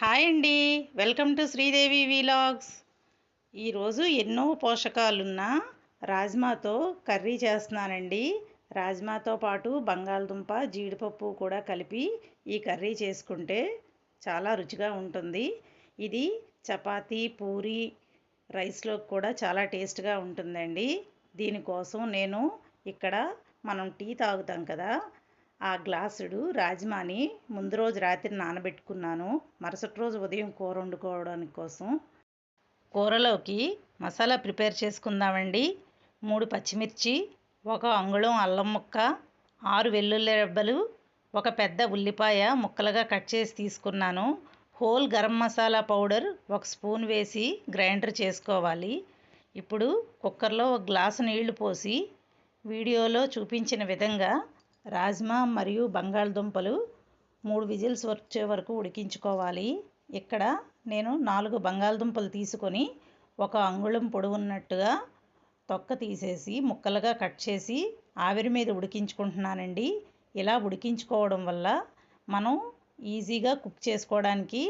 Hi అండి. Welcome to Sridevi vlogs. ఈరోజు ఎన్నో పోషకాలున్న రాజ్మాతో కర్రీ చేస్తున్నానండి. రాజ్మాతో పాటు బంగాళదుంప, జీడిపప్పు కూడా కలిపి ఈ కర్రీ చేసుకుంటే చాలా రుచిగా ఉంటుంది. ఇది చపాతీ, పూరి, రైస్లోకి కూడా చాలా టేస్ట్గా ఉంటుందండి. దీనికోసం నేను ఇక్కడ మనం టీ తాగుతాం కదా, ఆ గ్లాసుడు రాజ్మాని ముందు రోజు రాత్రి నానబెట్టుకున్నాను. మరుసటి రోజు ఉదయం కూర వండుకోవడానికి కోసం. కూరలోకి మసాలా ప్రిపేర్ చేసుకుందామండి. 3 పచ్చిమిర్చి, 1 అంగుళం అల్లం ముక్క, 6 వెల్లుల్లి రెబ్బలు, 1 పెద్ద ఉల్లిపాయ ముక్కలుగా కట్ చేసి తీసుకున్నాను. Whole garam masala powder 1 spoon వేసి గ్రైండర్ చేసుకోవాలి. ఇప్పుడు కుక్కర్లో 1 గ్లాసు నీళ్లు పోసి వీడియోలో చూపించిన విధంగా రాజ్మా మరియు బంగాళదుంపలు 3 విజిల్స్ వచ్చే వరకు ఉడికించుకోవాలి. ఇక్కడ నేను 4 బంగాళదుంపలు తీసుకొని 1 అంగుళం పొడవున్నట్టుగా తొక్క తీసేసి ముక్కలుగా కట్ చేసి ఆవిరి మీద ఉడికించుకుంటున్నానండి. ఇలా ఉడికించుకోవడం వల్ల మనం ఈజీగా కుక్ చేసుకోవడానికి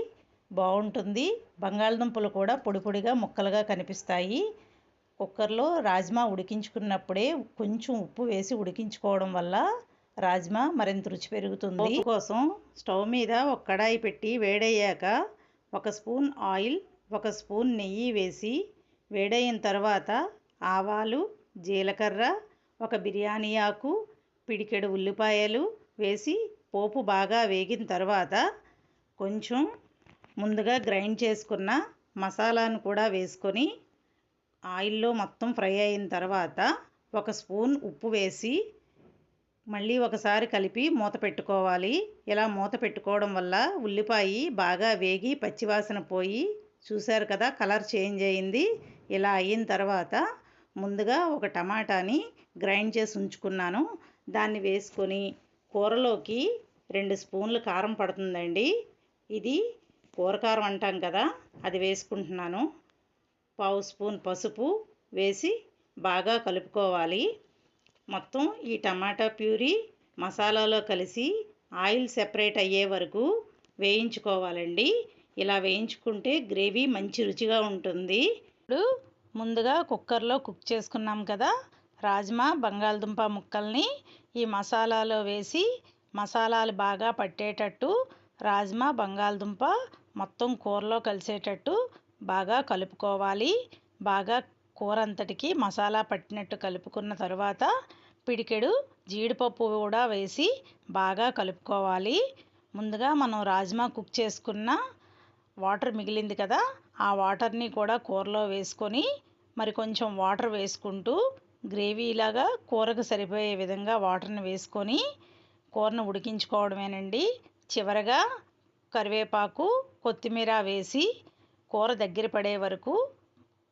బాగుంటుంది. బంగాళదుంపలు కూడా పొడి పొడిగా ముక్కలుగా కనిపిస్తాయి. కుక్కర్లో రాజ్మా ఉడికించుకున్నప్పుడే కొంచెం ఉప్పు వేసి ఉడికించుకోవడం వల్ల రాజ్మా మరింత రుచి పెరుగుతుంది. పోపు కోసం స్టవ్ మీద 1 కడాయి పెట్టి వేడయ్యాక 1 స్పూన్ ఆయిల్, 1 స్పూన్ నెయ్యి వేసి వేడైన తర్వాత ఆవాలు, జీలకర్ర, 1 బిర్యానీ ఆకు, పిడికెడు ఉల్లిపాయలు వేసి పోపు బాగా వేగిన తర్వాత కొంచెం ముందుగా గ్రైండ్ చేసుకున్న మసాలాను కూడా వేసుకొని ఆయిల్లో మొత్తం ఫ్రై అయిన తర్వాత 1 స్పూన్ ఉప్పు వేసి మళ్ళీ ఒకసారి కలిపి మూత పెట్టుకోవాలి. ఇలా మూత పెట్టుకోవడం వల్ల ఉల్లిపాయ బాగా వేగి పచ్చివాసన పోయి, చూశారు కదా కలర్ చేంజ్ అయింది. ఇలా అయిన తర్వాత ముందుగా 1 టమాటాని గ్రైండ్ చేసి ఉంచుకున్నాను. దాన్ని వేసుకొని కూరలోకి 2 స్పూన్లు కారం పడుతుందండి. ఇది కూర కారం అంటాం కదా, అది వేసుకుంటున్నాను. 1/2 స్పూన్ పసుపు వేసి బాగా కలుపుకోవాలి. మొత్తం ఈ టమాటా ప్యూరీ మసాలాలో కలిసి ఆయిల్ సెపరేట్ అయ్యే వరకు వేయించుకోవాలండి. ఇలా వేయించుకుంటే గ్రేవీ మంచి రుచిగా ఉంటుంది. ఇప్పుడు ముందుగా కుక్కర్లో కుక్ చేసుకున్నాం కదా రాజ్మా, బంగాళదుంప ముక్కల్ని ఈ మసాలాలో వేసి మసాలాలు బాగా పట్టేటట్టు రాజ్మా, బంగాళదుంప మొత్తం కూరలో కలిసేటట్టు బాగా కలుపుకోవాలి. బాగా కూర అంతటికి మసాలా పట్టినట్టు కలుపుకున్న తర్వాత పిడికెడు జీడిపప్పు కూడా వేసి బాగా కలుపుకోవాలి. ముందుగా మనం రాజ్మా కుక్ చేసుకున్న వాటర్ మిగిలింది కదా, ఆ వాటర్ని కూడా కూరలో వేసుకొని మరి కొంచెం వాటర్ వేసుకుంటూ గ్రేవీలాగా కూరకు సరిపోయే విధంగా వాటర్ని వేసుకొని కూరను ఉడికించుకోవడమేనండి. చివరగా కరివేపాకు, కొత్తిమీర వేసి కూర దగ్గర పడే వరకు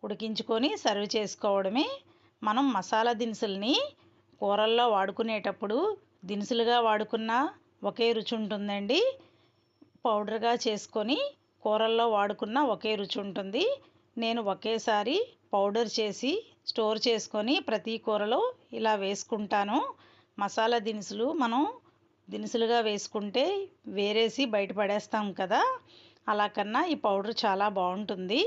ఉడికించుకొని సర్వ్ చేసుకోవడమే. మనం మసాలా దినుసుల్ని కూరల్లో వాడుకునేటప్పుడు దినుసులుగా వాడుకున్న ఒకే రుచి ఉంటుందండి. పౌడర్గా చేసుకొని కూరల్లో వాడుకున్న ఒకే రుచి ఉంటుంది. నేను ఒకేసారి పౌడర్ చేసి స్టోర్ చేసుకొని ప్రతి కూరలో ఇలా వేసుకుంటాను. మసాలా దినుసులు మనం దినుసులుగా వేసుకుంటే వేరేసి బయట పడేస్తాం కదా, అలా కన్నా ఈ పౌడర్ చాలా బాగుంటుంది.